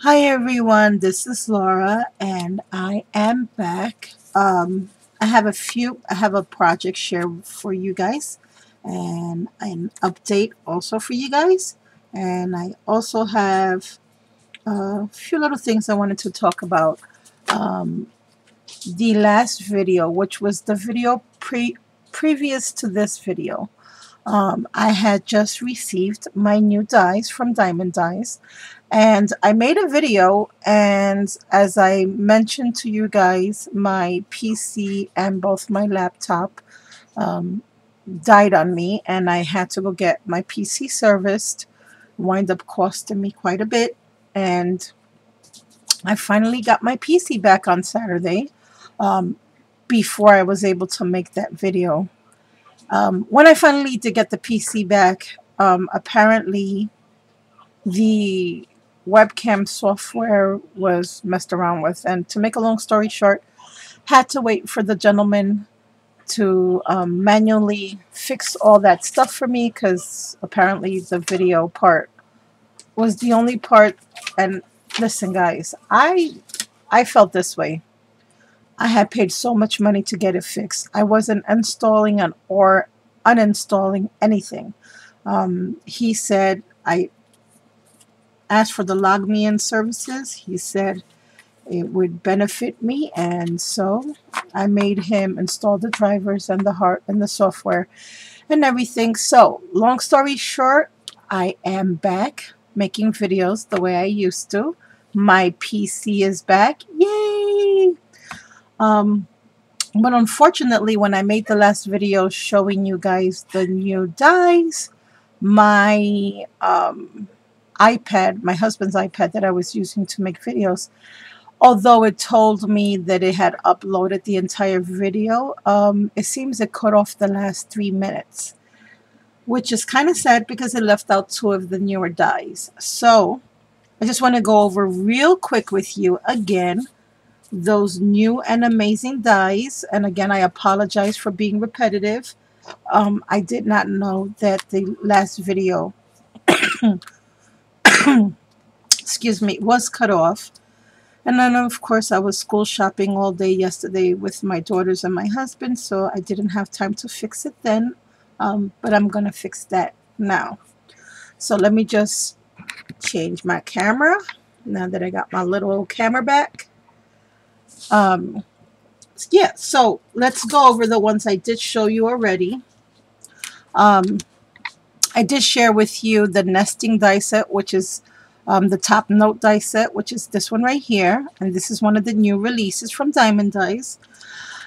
Hi everyone, this is Laura and I am back. I have a project share for you guys and an update also for you guys. And I also have a few little things I wanted to talk about. Um, the last video, which was the video previous to this video. I had just received my new dies from Diemond Dies, and I made a video, and as I mentioned to you guys, my PC and both my laptop um, died on me, and I had to go get my PC serviced. Wind up costing me quite a bit, and I finally got my PC back on Saturday um, before I was able to make that video. When I finally did get the PC back, apparently the webcam software was messed around with. And to make a long story short, had to wait for the gentleman to manually fix all that stuff for me because apparently the video part was the only part. And listen, guys, I felt this way. I had paid so much money to get it fixed. I wasn't installing or uninstalling anything. He said I asked for the log me in services. He said it would benefit me, and so I made him install the drivers and the hard and the software and everything. So long story short, I am back making videos the way I used to. My PC is back. Yay! Um, but unfortunately, when I made the last video showing you guys the new dies, my iPad, my husband's iPad that I was using to make videos, although it told me that it had uploaded the entire video, it seems it cut off the last 3 minutes, which is kind of sad because it left out two of the newer dies. So I just want to go over real quick with you again those new and amazing dies. And again, I apologize for being repetitive. I did not know that the last video excuse me, was cut off. And then, of course, I was school shopping all day yesterday with my daughters and my husband, so I didn't have time to fix it then. But I'm going to fix that now. So let me just change my camera now that I got my little camera back. Yeah, so let's go over the ones I did show you already. I did share with you the nesting die set, which is the top note die set, which is this one right here. And this is one of the new releases from Diemond Dies.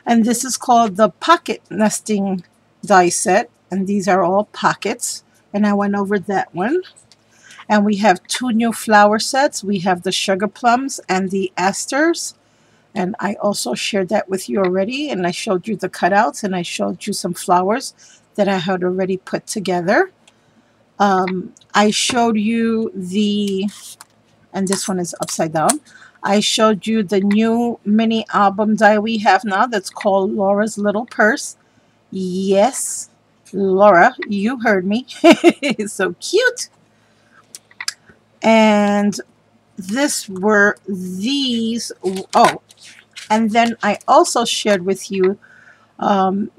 And this is called the pocket nesting die set. And these are all pockets. And I went over that one. And we have two new flower sets. We have the sugar plums and the asters. And I also shared that with you already. And I showed you the cutouts. And I showed you some flowers that I had already put together. I showed you and this one is upside down. I showed you the new mini album die we have now that's called Laura's Little Purse. Yes, Laura, you heard me. It's so cute. And this were these. Oh, and then I also shared with you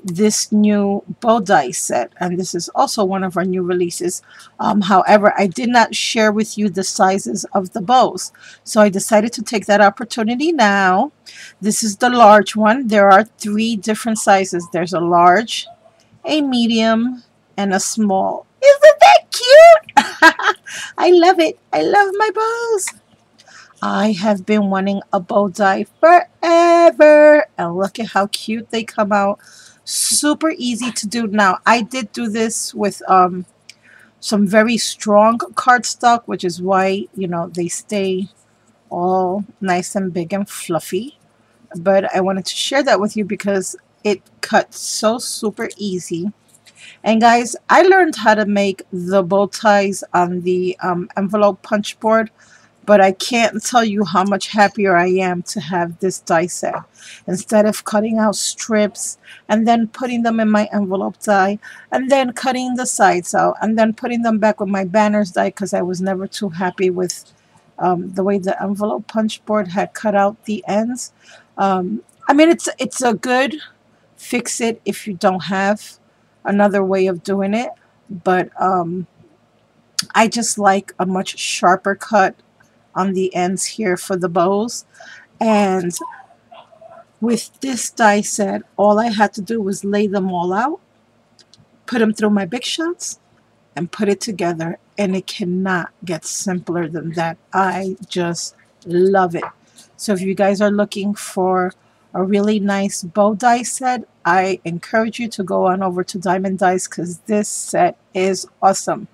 this new bow die set, and this is also one of our new releases. However, I did not share with you the sizes of the bows, so I decided to take that opportunity now. This is the large one. There are 3 different sizes. There's a large, a medium, and a small. Isn't that cute? I love it. I love my bows. I have been wanting a bow die forever, and look at how cute they come out. Super easy to do. Now, I did do this with some very strong cardstock, which is why, you know, they stay all nice and big and fluffy. But I wanted to share that with you because it cuts so super easy. And guys, I learned how to make the bow ties on the envelope punch board, but I can't tell you how much happier I am to have this die set. Instead of cutting out strips and then putting them in my envelope die and then cutting the sides out and then putting them back with my banners die, because I was never too happy with the way the envelope punch board had cut out the ends. I mean, it's a good fix it if you don't have another way of doing it, but I just like a much sharper cut on the ends here for the bows. And with this die set, all I had to do was lay them all out, put them through my Big Shots, and put it together, and it cannot get simpler than that. I just love it. So if you guys are looking for a really nice bow die set, I encourage you to go on over to Diemond Dies, because this set is awesome.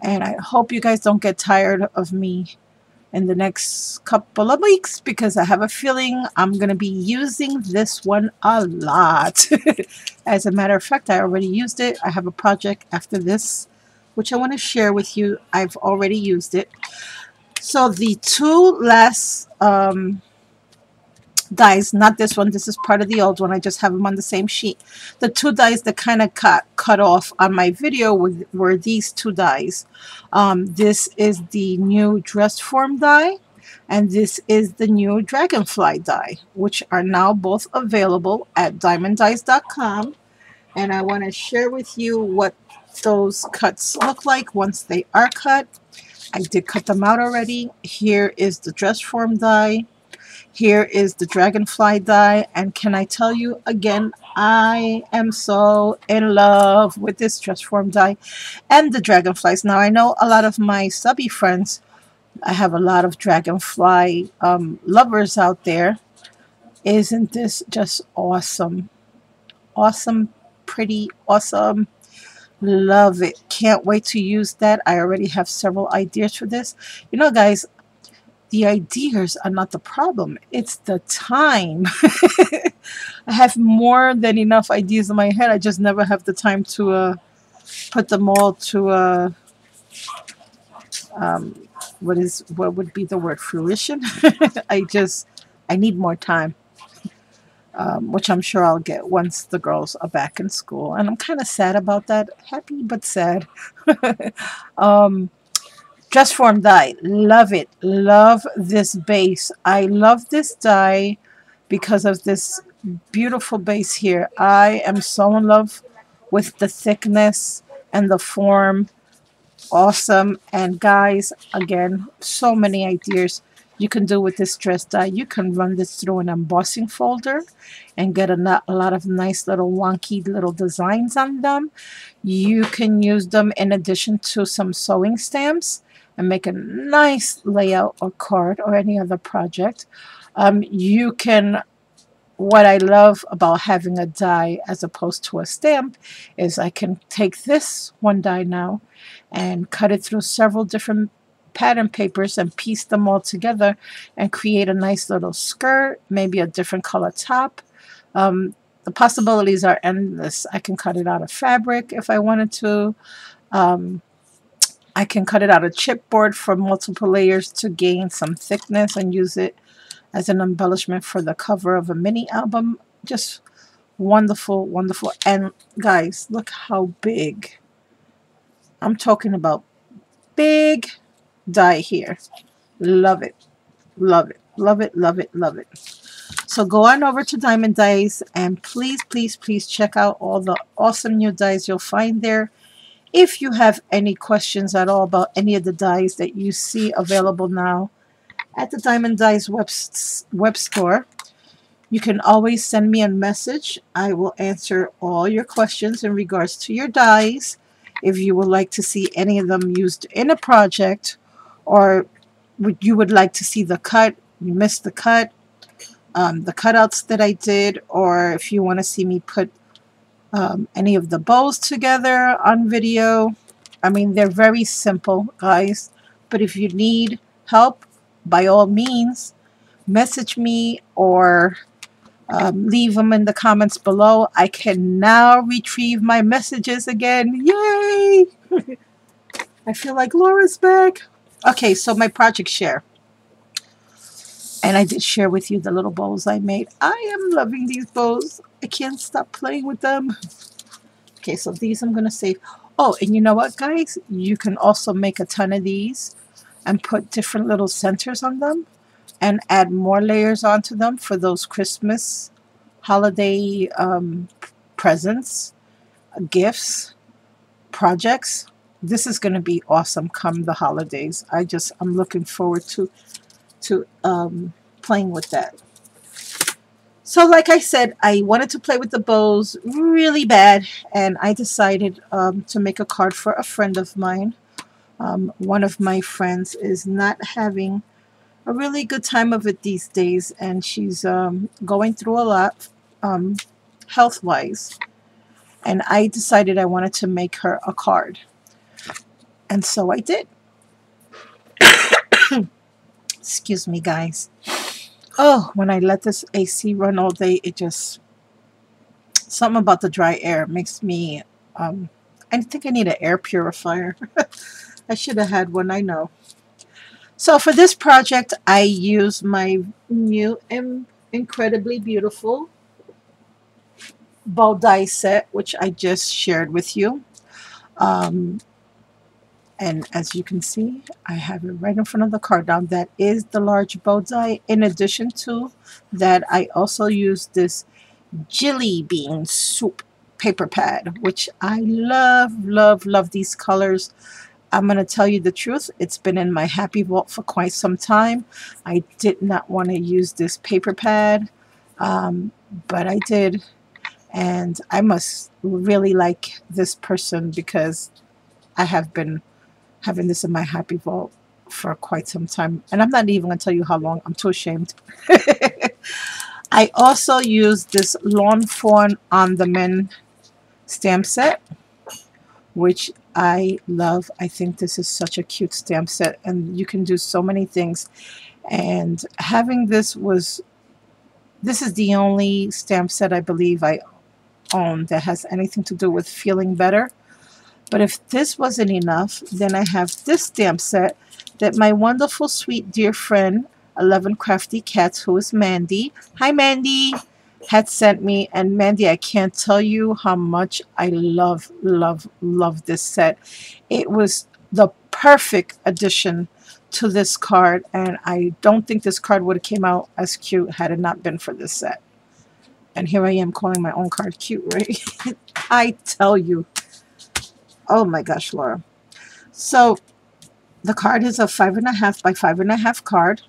And I hope you guys don't get tired of me in the next couple of weeks, because I have a feeling I'm going to be using this one a lot. As a matter of fact, I already used it. I have a project after this which I want to share with you. I've already used it. So the two last dies, not this one, this is part of the old one, I just have them on the same sheet. The two dies that kind of cut off on my video were these two dies. This is the new dress form die, and this is the new dragonfly die, which are now both available at diemonddies.com. And I want to share with you what those cuts look like once they are cut. I did cut them out already. Here is the dress form die. Here is the dragonfly die. And can I tell you again, I am so in love with this dress form die and the dragonflies. Now I know a lot of my subby friends, I have a lot of dragonfly lovers out there. Isn't this just awesome? Awesome, pretty, awesome. Love it. Can't wait to use that. I already have several ideas for this. You know, guys, the ideas are not the problem. It's the time. I have more than enough ideas in my head. I just never have the time to put them all to what would be the word, fruition. I need more time. Which I'm sure I'll get once the girls are back in school. And I'm kind of sad about that. Happy but sad. Dress form die. Love it. Love this base. I love this die because of this beautiful base here. I am so in love with the thickness and the form. Awesome. And guys, again, so many ideas you can do with this dress die. You can run this through an embossing folder and get a lot of nice little wonky little designs on them. You can use them in addition to some sewing stamps and make a nice layout or card or any other project. You can, what I love about having a die as opposed to a stamp is I can take this one die now and cut it through several different pattern papers and piece them all together and create a nice little skirt, maybe a different color top. The possibilities are endless. I can cut it out of fabric if I wanted to. I can cut it out of chipboard for multiple layers to gain some thickness and use it as an embellishment for the cover of a mini album. Just wonderful, wonderful. And guys, look how big. I'm talking about big die here. Love it. Love it. Love it. Love it. Love it. So go on over to Diemond Dies and please, please, please check out all the awesome new dies you'll find there. If you have any questions at all about any of the dies that you see available now at the Diemond Dies web store, you can always send me a message. I will answer all your questions in regards to your dies. If you would like to see any of them used in a project, or you would like to see the cut, you missed the cut, the cutouts that I did, or if you want to see me put any of the bows together on video. I mean, they're very simple, guys, but if you need help, by all means, message me or leave them in the comments below. I can now retrieve my messages again. Yay! I feel like Laura's back. Okay, so my project share. And I did share with you the little bows I made. I am loving these bows. I can't stop playing with them. Okay, so these I'm going to save. Oh, and you know what, guys? You can also make a ton of these. and put different little centers on them and add more layers onto them for those Christmas holiday presents, gifts, projects. This is going to be awesome come the holidays. I'm looking forward to playing with that. So like I said, I wanted to play with the bows really bad, and I decided to make a card for a friend of mine. One of my friends is not having a really good time of it these days, and she's going through a lot health-wise. And I decided I wanted to make her a card. And so I did. Excuse me, guys. Oh, when I let this AC run all day, it just... something about the dry air makes me... I think I need an air purifier. I should have had one, I know. So for this project, I used my new and incredibly beautiful bow die set, which I just shared with you. And as you can see, I have it right in front of the card. Now that is the large bow die. In addition to that, I also used this jelly bean soup paper pad, which I love, love, love these colors. I'm going to tell you the truth. It's been in my happy vault for quite some time. I did not want to use this paper pad, but I did. And I must really like this person because I have been having this in my happy vault for quite some time. And I'm not even going to tell you how long. I'm too ashamed. I also used this Lawn Fawn on the Men stamp set, which I love. I think this is such a cute stamp set, and you can do so many things. And having this is the only stamp set I believe I own that has anything to do with feeling better. But if this wasn't enough, then I have this stamp set that my wonderful, sweet, dear friend, 11 Crafty Cats, who is Mandy. Hi, Mandy. Had sent me. And Mandy, I can't tell you how much I love, love, love this set. It was the perfect addition to this card, and I don't think this card would have came out as cute had it not been for this set. And here I am calling my own card cute, right? I tell you. Oh my gosh, Laura. So the card is a 5.5 by 5.5 card.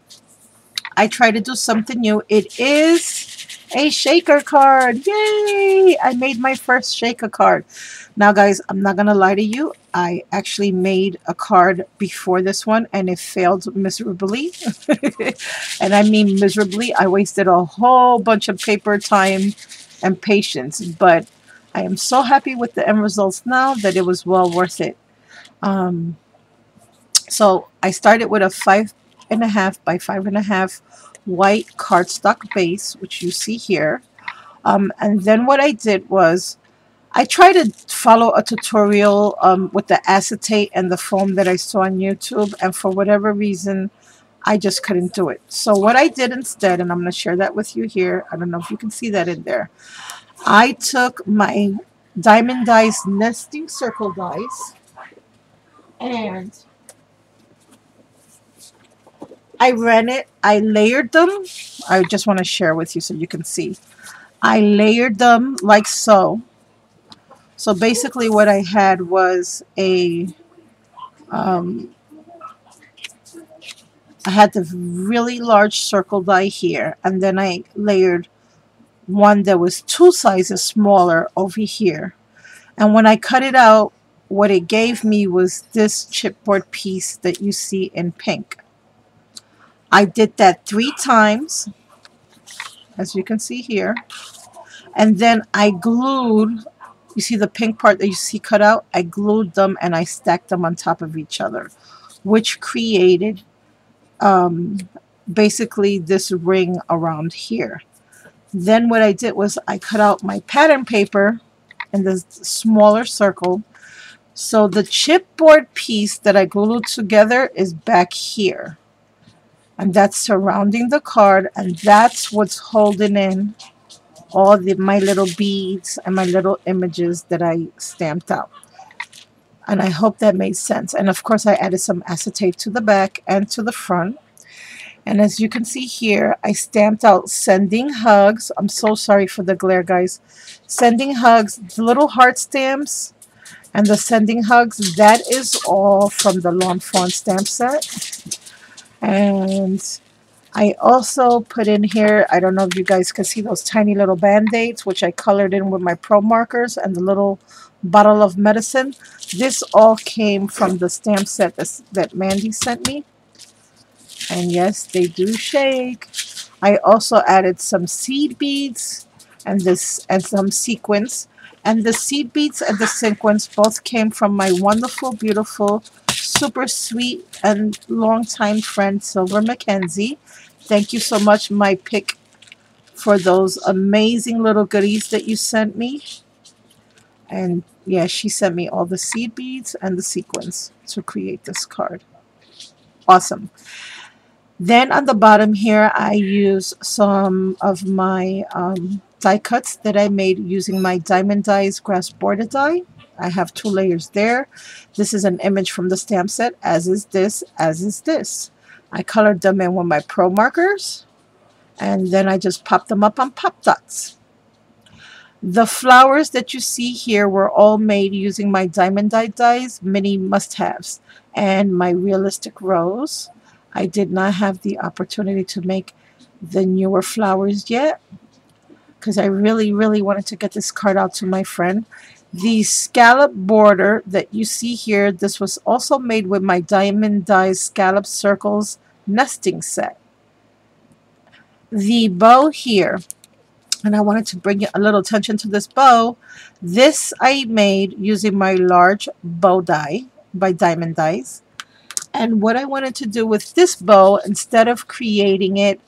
I try to do something new. It is a shaker card. Yay! I made my first shaker card. Now, guys, I'm not going to lie to you. I actually made a card before this one, and it failed miserably. And I mean miserably. I wasted a whole bunch of paper, time, and patience. But I am so happy with the end results now that it was well worth it. So I started with a 5.5 by 5.5 white cardstock base, which you see here. And then what I did was I tried to follow a tutorial with the acetate and the foam that I saw on YouTube, and for whatever reason, I just couldn't do it. So what I did instead, and I'm going to share that with you here. I don't know if you can see that in there. I took my Diemond Dies nesting circle dies, and I ran it. I layered them. I just want to share with you so you can see. I layered them like so. So basically what I had was I had the really large circle die here, and then I layered one that was 2 sizes smaller over here. And when I cut it out, what it gave me was this chipboard piece that you see in pink. I did that 3 times, as you can see here, and then I glued, you see the pink part that you see cut out? I glued them and I stacked them on top of each other, which created basically this ring around here. Then what I did was I cut out my pattern paper in the smaller circle. So the chipboard piece that I glued together is back here. And that's surrounding the card, and that's what's holding in all my little beads and my little images that I stamped out. And I hope that made sense. And of course I added some acetate to the back and to the front. And as you can see here, I stamped out sending hugs. I'm so sorry for the glare, guys. Sending hugs, the little heart stamps and the sending hugs, that is all from the Lawn Fawn stamp set. And I also put in here, I don't know if you guys can see those tiny little band-aids, which I colored in with my Pro markers, and the little bottle of medicine. This all came from the stamp set that Mandy sent me. And yes, they do shake. I also added some seed beads and some sequins. And the seed beads and the sequins both came from my wonderful, beautiful, super sweet and longtime friend Silver Mackenzie. Thank you so much, my pick, for those amazing little goodies that you sent me. And yeah, she sent me all the seed beads and the sequins to create this card. Awesome. Then on the bottom here, I use some of my die cuts that I made using my Diemond Dies Grass Border die. I have 2 layers there. This is an image from the stamp set, as is this, as is this. I colored them in with my Pro markers, and then I just popped them up on pop dots. The flowers that you see here were all made using my Diemond dies mini must-haves and my realistic rose. I did not have the opportunity to make the newer flowers yet because I really wanted to get this card out to my friend. The scallop border that you see here, this was also made with my Diemond Dies Scalloped Circles nesting set. The bow here, and I wanted to bring a little attention to this bow. This I made using my large bow die by Diemond Dies. And what I wanted to do with this bow, instead of creating it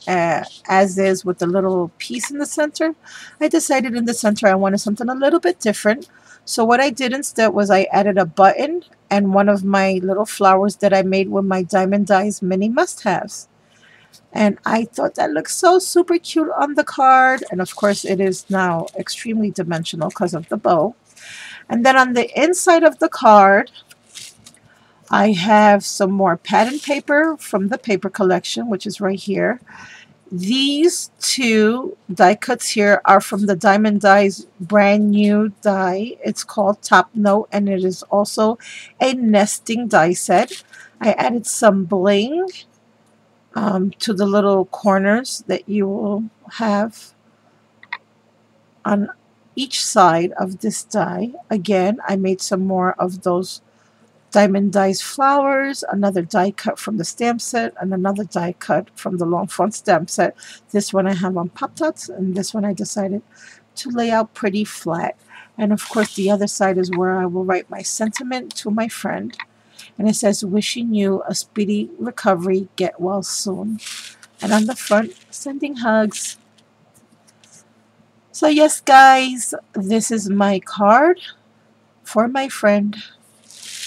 as is with the little piece in the center, I decided in the center I wanted something a little bit different. So what I did instead was I added a button and one of my little flowers that I made with my Diemond Dies mini must-haves. And I thought that looked so super cute on the card. And of course it is now extremely dimensional because of the bow. And then on the inside of the card, I have some more pattern paper from the paper collection, which is right here. These 2 die cuts here are from the Diemond Dies brand new die. It's called Top Note, and it is also a nesting die set. I added some bling to the little corners that you will have on each side of this die. Again, I made some more of those Diemond Dies flowers, another die cut from the stamp set, and another die cut from the Long Front stamp set. This one I have on pop dots, and this one I decided to lay out pretty flat. And of course the other side is where I will write my sentiment to my friend. And it says, wishing you a speedy recovery, get well soon. And on the front, sending hugs. So yes, guys, this is my card for my friend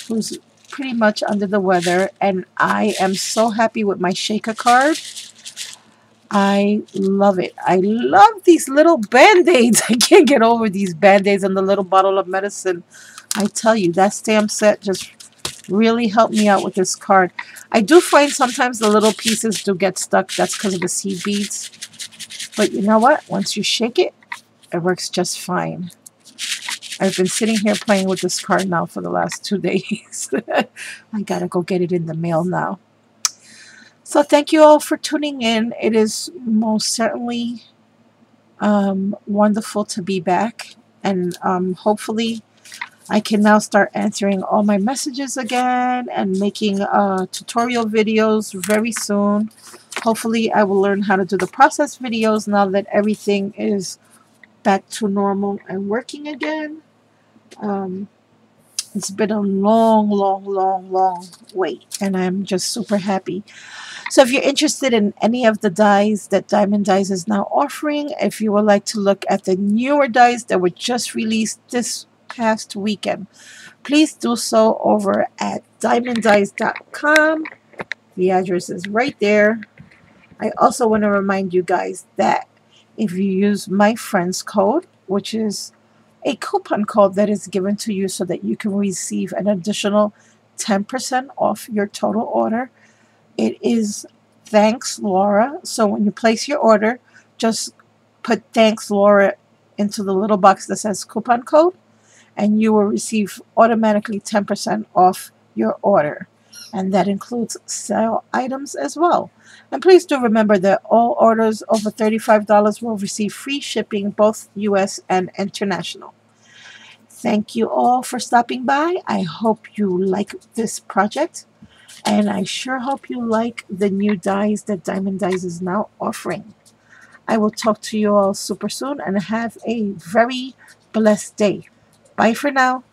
who's pretty much under the weather, and I am so happy with my shaker card. I love it. I love these little band-aids. I can't get over these band-aids and the little bottle of medicine. I tell you, that stamp set just really helped me out with this card. I do find sometimes the little pieces do get stuck. That's because of the seed beads. But you know what? Once you shake it, it works just fine. I've been sitting here playing with this card now for the last 2 days. I gotta go get it in the mail now. So thank you all for tuning in. It is most certainly wonderful to be back. And hopefully I can now start answering all my messages again and making tutorial videos very soon. Hopefully I will learn how to do the process videos now that everything is back to normal and working again. It's been a long wait, and I'm just super happy. So if you're interested in any of the dies that Diemond Dies is now offering, if you would like to look at the newer dies that were just released this past weekend, please do so over at diemonddies.com. The address is right there. I also want to remind you guys that if you use my friend's code, which is a coupon code that is given to you so that you can receive an additional 10% off your total order. It is Thanks Laura. So when you place your order, just put Thanks Laura into the little box that says coupon code, and you will receive automatically 10% off your order. And that includes sale items as well. And please do remember that all orders over $35 will receive free shipping, both US and international. Thank you all for stopping by. I hope you like this project, and I sure hope you like the new dies that Diemond Dies is now offering. I will talk to you all super soon, and have a very blessed day. Bye for now.